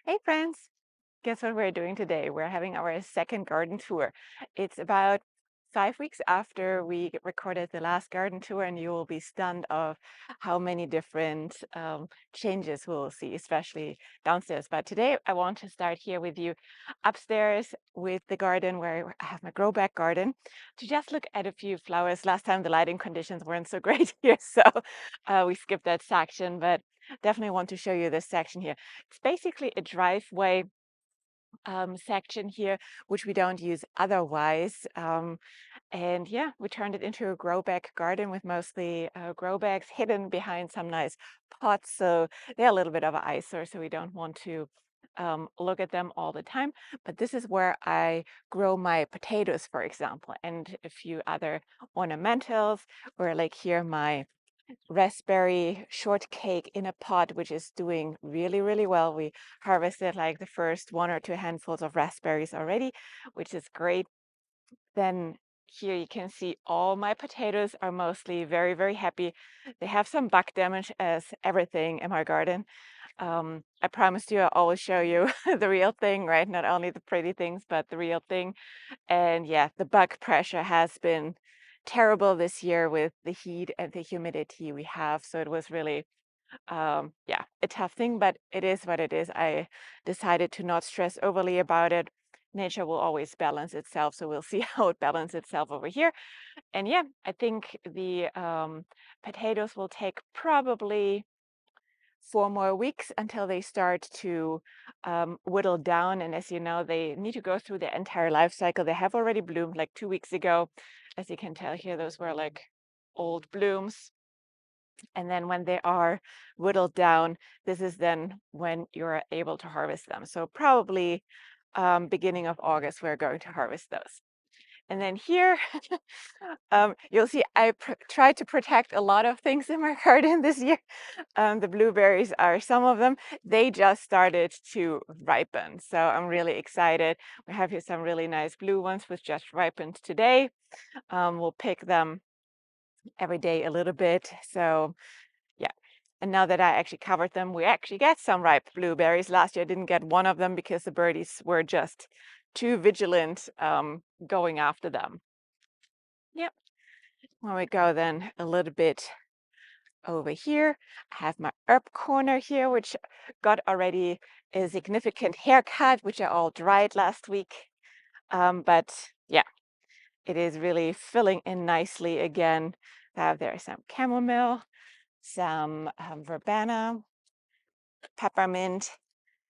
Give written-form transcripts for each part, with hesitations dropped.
Hey friends, guess what we're doing today? We're having our second garden tour. It's about 5 weeks after we recorded the last garden tour, and you will be stunned of how many different changes we'll see, especially downstairs. But today I want to start here with you upstairs with the garden where I have my grow back garden to just look at a few flowers. Last time the lighting conditions weren't so great here, so we skipped that section, but definitely want to show you this section here. It's basically a driveway section here, which we don't use otherwise. And yeah, we turned it into a grow bag garden with mostly grow bags hidden behind some nice pots. So they're a little bit of an eyesore, so we don't want to look at them all the time. But this is where I grow my potatoes, for example, and a few other ornamentals, or like here my raspberry shortcake in a pot, which is doing really, really well. We harvested like the first 1 or 2 handfuls of raspberries already, which is great. Then here you can see all my potatoes are mostly very, very happy. They have some bug damage, as everything in my garden. I promised you I'll always show you the real thing, right? Not only the pretty things, but the real thing. And yeah, the bug pressure has been terrible this year with the heat and the humidity we have. So it was really, yeah, a tough thing, but it is what it is. I decided to not stress overly about it. Nature will always balance itself. So we'll see how it balances itself over here. And yeah, I think the potatoes will take probably 4 more weeks until they start to whittle down. And as you know, they need to go through their entire life cycle. They have already bloomed like 2 weeks ago. As you can tell here, those were like old blooms. And then when they are whittled down, this is then when you're able to harvest them. So probably beginning of August, we're going to harvest those. And then here, you'll see I tried to protect a lot of things in my garden this year. The blueberries are some of them. They just started to ripen, so I'm really excited. We have here some really nice blue ones which just ripened today. We'll pick them every day a little bit. So yeah. And now that I actually covered them, we actually get some ripe blueberries. Last year I didn't get one of them because the birdies were just too vigilant going after them. Yep. When we go then a little bit over here, I have my herb corner here, which got already a significant haircut, which I all dried last week. But yeah, it is really filling in nicely again. There's some chamomile, some verbena, peppermint.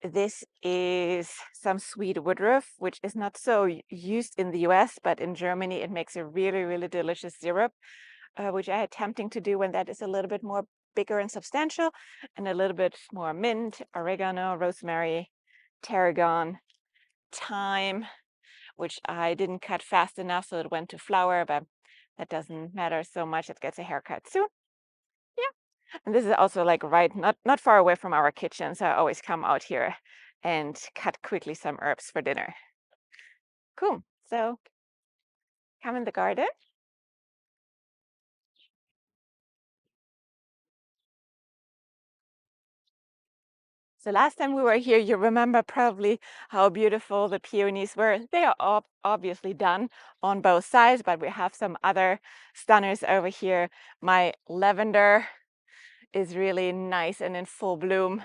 This is some sweet woodruff, which is not so used in the US, but in Germany it makes a really, really delicious syrup, which I attempting to do when that is a little bit more bigger and substantial, and a little bit more mint, oregano, rosemary, tarragon, thyme, which I didn't cut fast enough, so it went to flower, but that doesn't matter so much. It gets a haircut soon. Yeah. And this is also like right, not far away from our kitchen, so I always come out here and cut quickly some herbs for dinner. Cool. So come in the garden. So last time we were here, you remember probably how beautiful the peonies were. They are obviously done on both sides, but we have some other stunners over here. My lavender is really nice and in full bloom,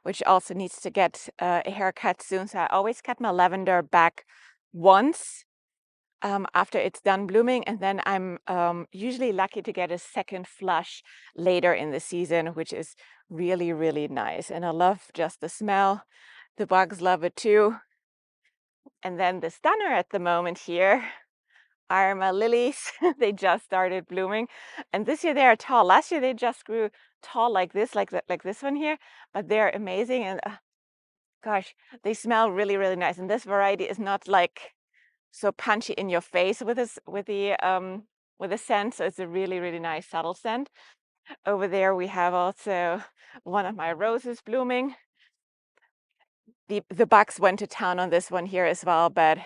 which also needs to get a haircut soon. So I always cut my lavender back once after it's done blooming, and then I'm usually lucky to get a second flush later in the season, which is really, really nice. And I love just the smell. The bugs love it too. And then the stunner at the moment here are my lilies. They just started blooming, and this year they are tall. Last year they just grew tall like this, like this one here, but they're amazing. And gosh, they smell really, really nice. And this variety is not like so punchy in your face with this with the scent. So it's a really, really nice subtle scent. Over there we have also one of my roses blooming. The bugs went to town on this one here as well, but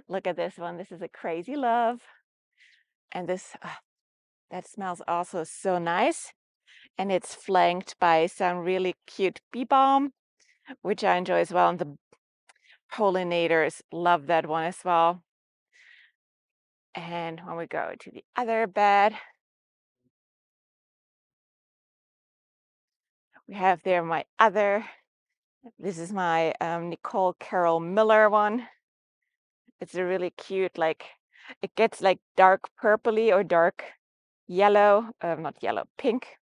look at this one. This is a crazy love. And this that smells also so nice. And it's flanked by some really cute bee balm. which I enjoy as well. And the pollinators love that one as well. And when we go to the other bed, we have there this is my Nicole Carroll Miller one. It's a really cute, like, it gets like dark purpley or dark yellow, not yellow, pink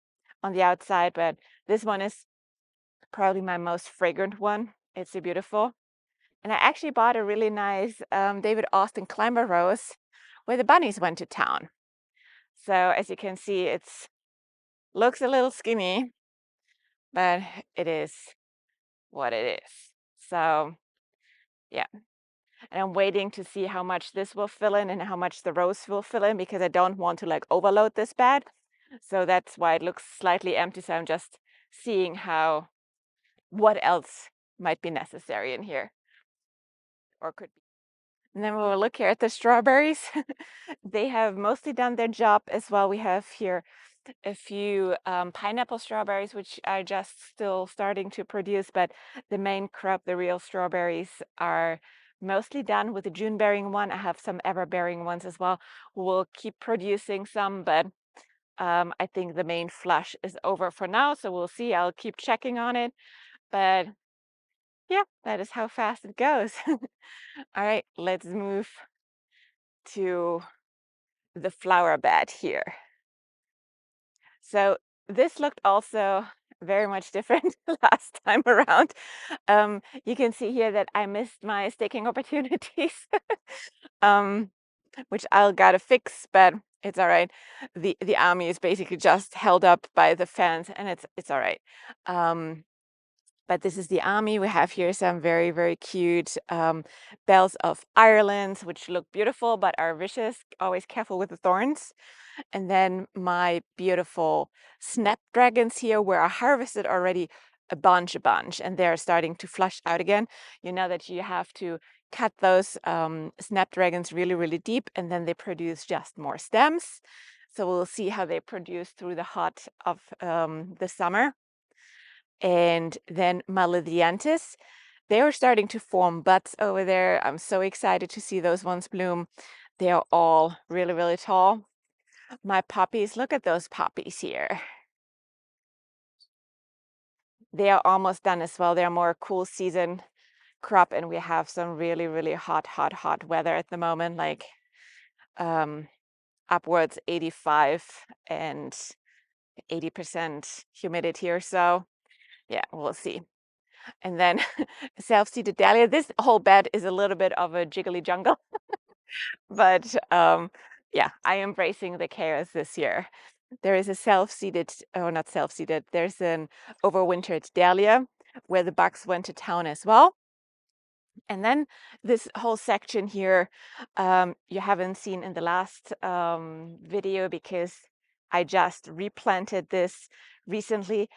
on the outside, but this one is probably my most fragrant one. It's so beautiful. And I actually bought a really nice David Austin Climber Rose where the bunnies went to town. So as you can see, it's looks a little skinny, but it is what it is. So yeah, and I'm waiting to see how much this will fill in and how much the rose will fill in because I don't want to like overload this bed. So that's why it looks slightly empty. So I'm just seeing what else might be necessary in here or could be. And then we'll look here at the strawberries. They have mostly done their job as well. We have here a few pineapple strawberries, which are just still starting to produce, but the main crop, the real strawberries, are mostly done. With the June bearing one, I have some ever bearing ones as well. We'll keep producing some, but I think the main flush is over for now. So we'll see. I'll keep checking on it. But yeah, that is how fast it goes. All right, let's move to the flower bed here. So this looked also very much different last time around. You can see here that I missed my staking opportunities, um, which I'll gotta fix, but it's all right. The army is basically just held up by the fans, and it's all right. But this is the army. We have here some very, very cute bells of Ireland, which look beautiful but are vicious. Always careful with the thorns. And then my beautiful snapdragons here, where I harvested already a bunch, and they're starting to flush out again. You know that you have to cut those snapdragons really, really deep, and then they produce just more stems. So we'll see how they produce through the hot of the summer. And then Malediantis, they are starting to form buds over there. I'm so excited to see those ones bloom. They are all really, really tall. My poppies, look at those poppies here. They are almost done as well. They're more cool season crop, and we have some really, really hot weather at the moment, like upwards 85 and 80% humidity or so. Yeah, we'll see. And then self-seeded dahlia. This whole bed is a little bit of a jiggly jungle, but yeah, I am embracing the chaos this year. There is a self-seeded, oh, not self-seeded, there's an overwintered dahlia where the bugs went to town as well. And then this whole section here, you haven't seen in the last video because I just replanted this recently,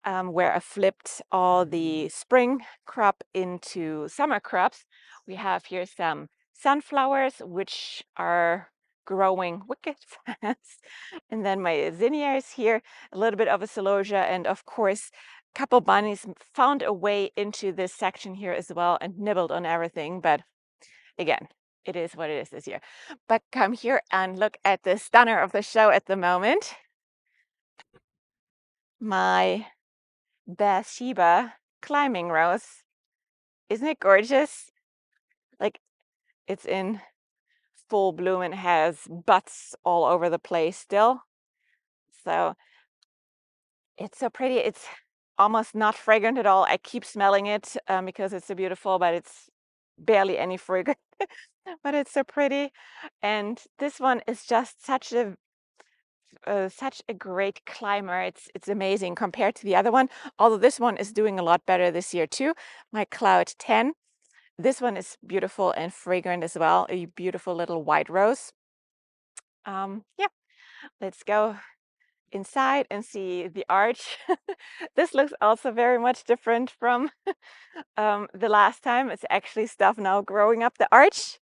where I flipped all the spring crop into summer crops. We have here some sunflowers, which are growing wicked fast. And then my zinnias here, a little bit of a celosia, and of course, a couple bunnies found a way into this section here as well and nibbled on everything. But again, it is what it is this year. But come here and look at the stunner of the show at the moment. My Bathsheba climbing rose. Isn't it gorgeous? Like, it's in full bloom and has buds all over the place still. So it's so pretty. It's almost not fragrant at all. I keep smelling it because it's so beautiful, but it's barely any fragrance. But it's so pretty. And this one is just such a great climber. It's amazing compared to the other one. Although this one is doing a lot better this year too. My Cloud 10. This one is beautiful and fragrant as well. A beautiful little white rose. Yeah, let's go inside and see the arch. This looks also very much different from the last time. It's actually stuff now growing up the arch.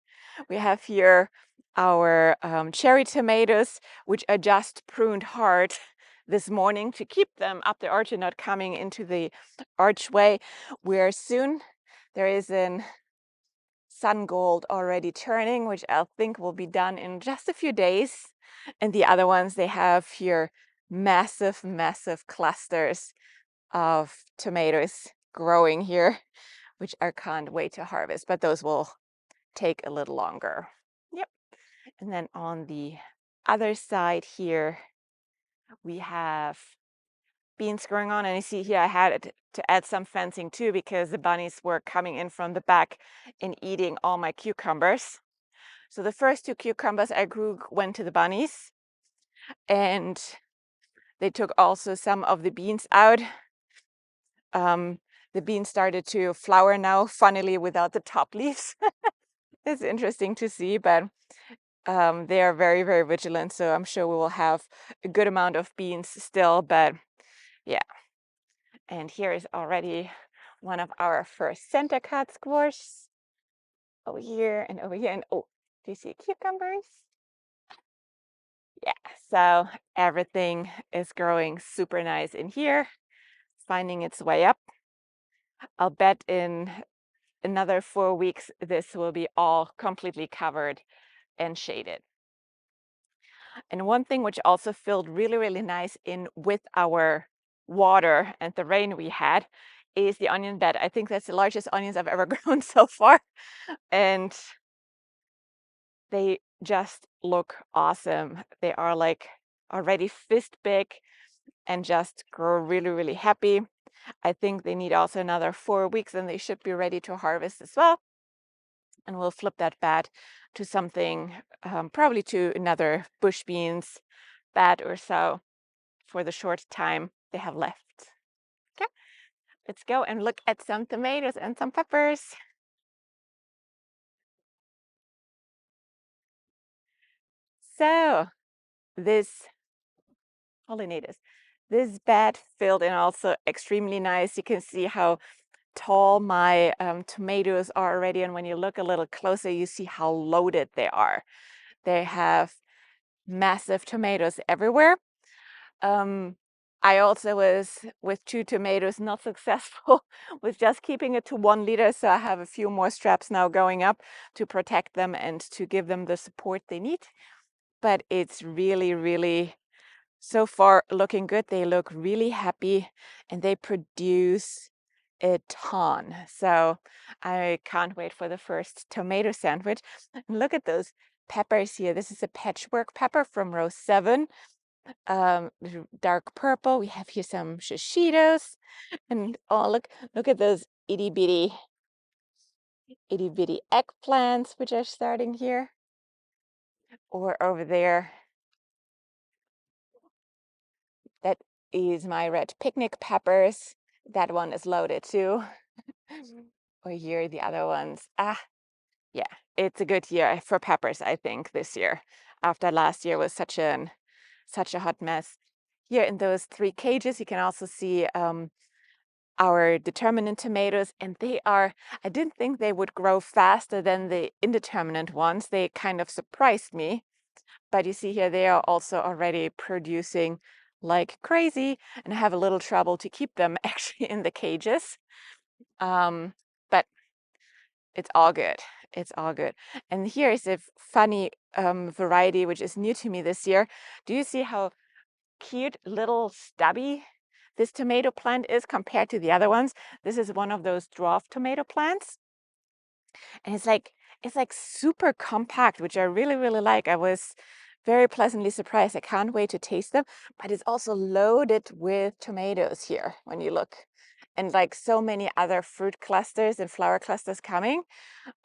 We have here our cherry tomatoes, which are just pruned hard this morning to keep them up the arch and not coming into the archway, where soon there is an sun gold already turning, which I think will be done in just a few days. And the other ones, they have here massive, massive clusters of tomatoes growing here, which I can't wait to harvest, but those will take a little longer. Yep. And then on the other side here, we have beans growing on. And you see here, I had to add some fencing too, because the bunnies were coming in from the back and eating all my cucumbers. So the first 2 cucumbers I grew went to the bunnies, and they took also some of the beans out. The beans started to flower now, funnily without the top leaves. It's interesting to see, but they are very, very vigilant. So I'm sure we will have a good amount of beans still, but yeah. And here is already one of our first center cut squash over here and over here. And oh, do you see cucumbers? Yeah, so everything is growing super nice in here, finding its way up. I'll bet in another 4 weeks, this will be all completely covered and shaded. And one thing which also filled really, really nice in with our water and the rain we had is the onion bed. I think that's the largest onions I've ever grown so far. And they just look awesome. They are like already fist big and just grow really, really happy. I think they need also another 4 weeks and they should be ready to harvest as well. And we'll flip that bed to something, probably to another bush beans bed or so for the short time they have left. Okay, let's go and look at some tomatoes and some peppers. So this pollinators, this bed filled in also extremely nice. You can see how tall my tomatoes are already, and when you look a little closer, you see how loaded they are. They have massive tomatoes everywhere. I also was with 2 tomatoes not successful with just keeping it to 1 liter, so I have a few more straps now going up to protect them and to give them the support they need. But it's really, really so far looking good. They look really happy and they produce a ton. So I can't wait for the first tomato sandwich. And look at those peppers here. This is a patchwork pepper from row 7. Dark purple. We have here some shishitos, and oh, look at those itty bitty eggplants which are starting here, or over there. That is my red picnic peppers. That one is loaded too. Or here the other ones. Yeah, it's a good year for peppers, I think, this year, after last year was such a hot mess. Here in those 3 cages, you can also see our determinate tomatoes, and they are, I didn't think they would grow faster than the indeterminate ones. They kind of surprised me, but you see here, they are also already producing like crazy, and I have a little trouble to keep them actually in the cages. But it's all good. It's all good. And here is a funny variety, which is new to me this year. Do you see how cute little stubby this tomato plant is compared to the other ones? This is one of those dwarf tomato plants. And it's like super compact, which I really, really like. I was very pleasantly surprised. I can't wait to taste them, but it's also loaded with tomatoes here when you look. And like so many other fruit clusters and flower clusters coming.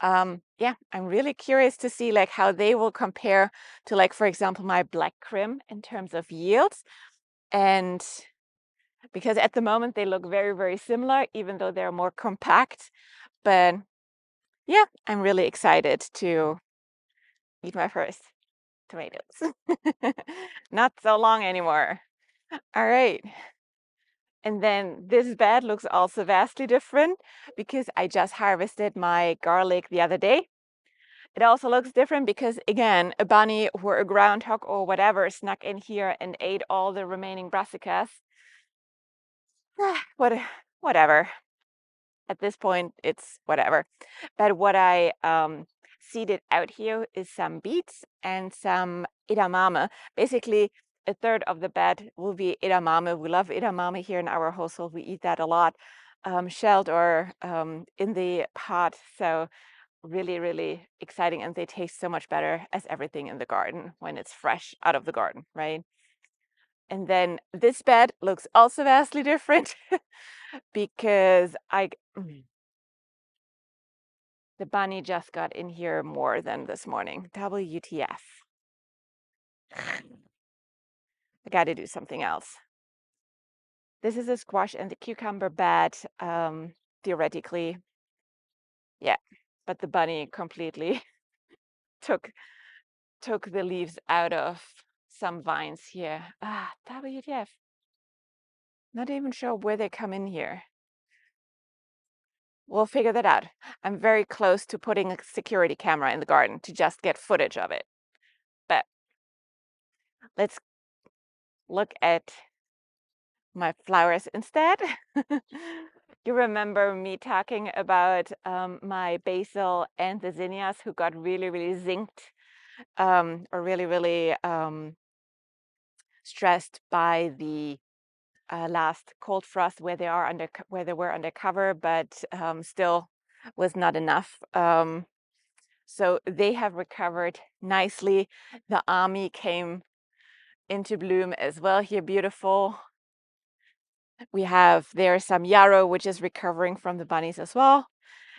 Yeah, I'm really curious to see like how they will compare to, like, for example, my black Krim in terms of yields. And because at the moment they look very, very similar, even though they're more compact. But yeah, I'm really excited to eat my first tomatoes. Not so long anymore. All right. And then this bed looks also vastly different because I just harvested my garlic the other day. It also looks different because, again, a bunny or a groundhog or whatever snuck in here and ate all the remaining brassicas. Whatever. At this point, it's whatever. But what I seeded out here is some beets and some edamame. Basically, a third of the bed will be edamame. We love edamame here in our household. We eat that a lot, shelled or in the pot. So really, really exciting. And they taste so much better as everything in the garden when it's fresh out of the garden, right? And then this bed looks also vastly different because the bunny just got in here more than this morning. WTF. I got to do something else. This is a squash and the cucumber bed, theoretically. Yeah, but the bunny completely took the leaves out of some vines here. WTF. Not even sure where they come in here. We'll figure that out. I'm very close to putting a security camera in the garden to just get footage of it. But let's look at my flowers instead. You remember me talking about my basil and the zinnias who got really, really zinked or really, really stressed by the last cold frost where they were under cover, but still was not enough. So they have recovered nicely. The army came into bloom as well here, beautiful. We have there some yarrow, which is recovering from the bunnies as well.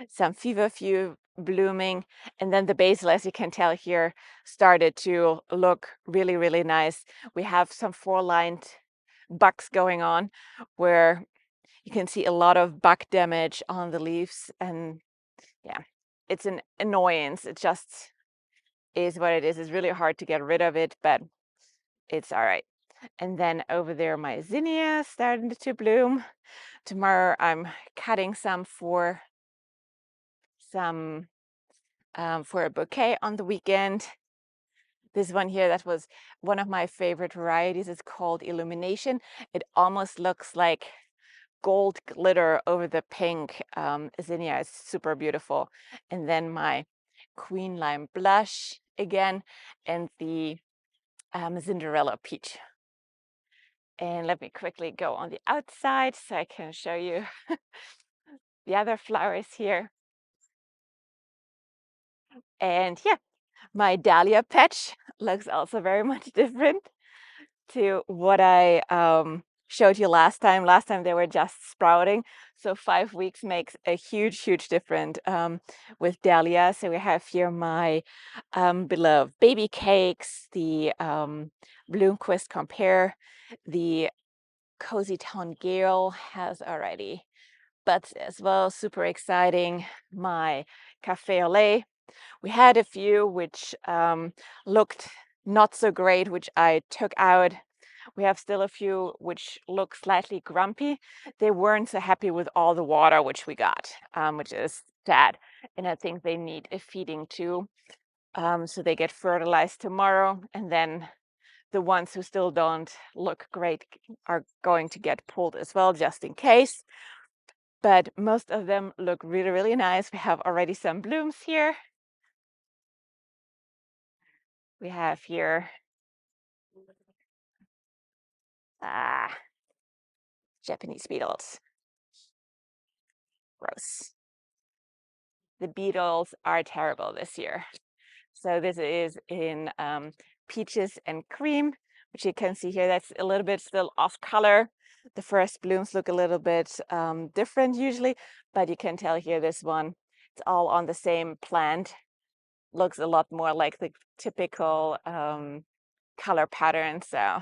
Some feverfew blooming. And then the basil, as you can tell here, started to look really, really nice. We have some four-lined bugs going on where you can see a lot of bug damage on the leaves. And yeah, it's an annoyance. It just is what it is. It's really hard to get rid of it, but it's all right. And then over there, my zinnias starting to bloom. Tomorrow I'm cutting some for a bouquet on the weekend. This one here, that was one of my favorite varieties. It's called Illumination. It almost looks like gold glitter over the pink zinnia. It's super beautiful. And then my Queen Lime Blush again, and the Cinderella Peach. And let me quickly go on the outside so I can show you the other flowers here. And yeah, my dahlia patch looks also very much different to what I showed you last time. Last time they were just sprouting. So 5 weeks makes a huge, huge difference with dahlia. So we have here my beloved baby cakes, the Bloomquist Compare, the Cozy Town Gale has already buds as well. Super exciting. My Cafe au lait. We had a few which looked not so great, which I took out. We have still a few which look slightly grumpy. They weren't so happy with all the water which we got, which is sad. And I think they need a feeding too. So they get fertilized tomorrow. And then the ones who still don't look great are going to get pulled as well, just in case. But most of them look really, really nice. We have already some blooms here. We have here Japanese beetles. Gross. The beetles are terrible this year. So this is in peaches and cream, which you can see here. That's a little bit still off color. The first blooms look a little bit different usually, but you can tell here this one, it's all on the same plant. Looks a lot more like the typical color pattern. So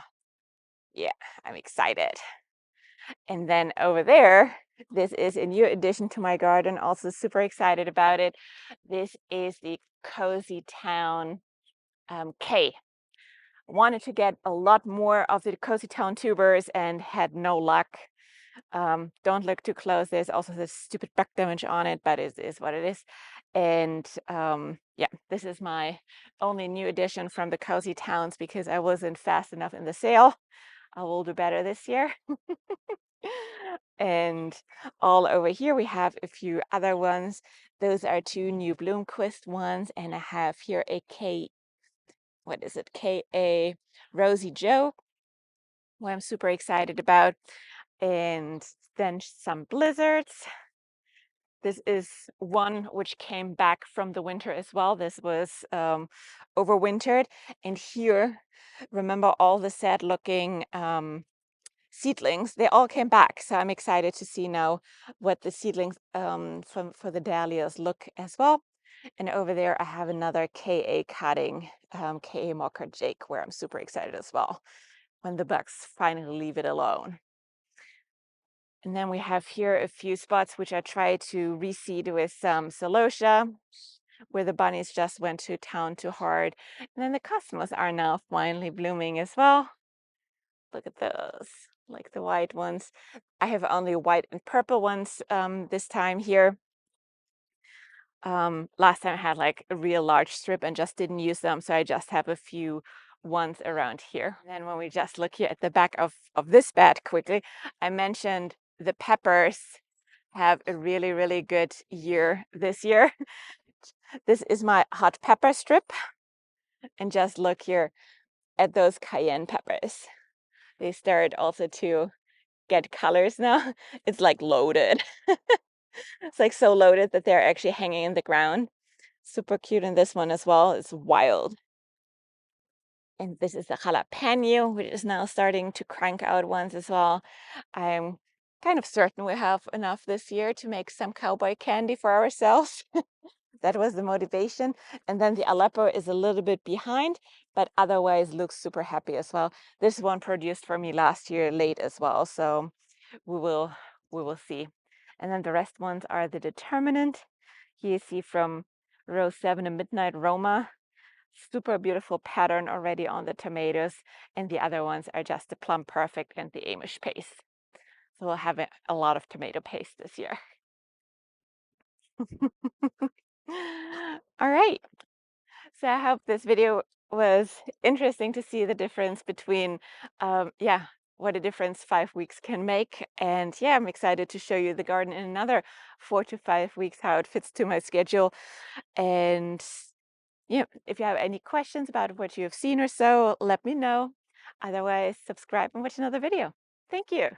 yeah, I'm excited. And then over there, this is a new addition to my garden. Also super excited about it. This is the Cozy Town K. Wanted to get a lot more of the Cozy Town tubers and had no luck. Don't look too close. There's also this stupid bug damage on it, but it is what it is. And yeah, this is my only new addition from the Cozy Towns because I wasn't fast enough in the sale. I will do better this year. And all over here we have a few other ones. Those are two new Bloomquist ones, and I have here a what is it? K.A. Rosie Joe, who I'm super excited about. And then some blizzards. This is one which came back from the winter as well. This was overwintered. And here, remember all the sad looking seedlings, they all came back. So I'm excited to see now what the seedlings for the dahlias look as well. And over there, I have another KA cutting, KA Mocker Jake, where I'm super excited as well when the bugs finally leave it alone. And then we have here a few spots which I tried to reseed with some celosia, where the bunnies just went to town too hard. And then the cosmos are now finally blooming as well. Look at those, like the white ones. I have only white and purple ones this time here. Last time I had like a real large strip and just didn't use them, so I just have a few ones around here. And then when we just look here at the back of this bed quickly, I mentioned the peppers have a really, really good year this year. This is my hot pepper strip. And just look here at those cayenne peppers. They start also to get colors now. It's like loaded. It's like so loaded that they're actually hanging in the ground. Super cute in this one as well. It's wild. And this is the jalapeno, which is now starting to crank out ones as well. I'm kind of certain we have enough this year to make some cowboy candy for ourselves. That was the motivation. And then the Aleppo is a little bit behind, but otherwise looks super happy as well. This one produced for me last year late as well. So we will see. And then the rest ones are the determinant. Here you see from row 7 a Midnight Roma. Super beautiful pattern already on the tomatoes. And the other ones are just the Plum Perfect and the Amish paste. So we'll have a lot of tomato paste this year. All right. So I hope this video was interesting to see the difference between, yeah, what a difference 5 weeks can make. And yeah, I'm excited to show you the garden in another 4 to 5 weeks, how it fits to my schedule. And yeah, if you have any questions about what you have seen or so, let me know. Otherwise, subscribe and watch another video. Thank you.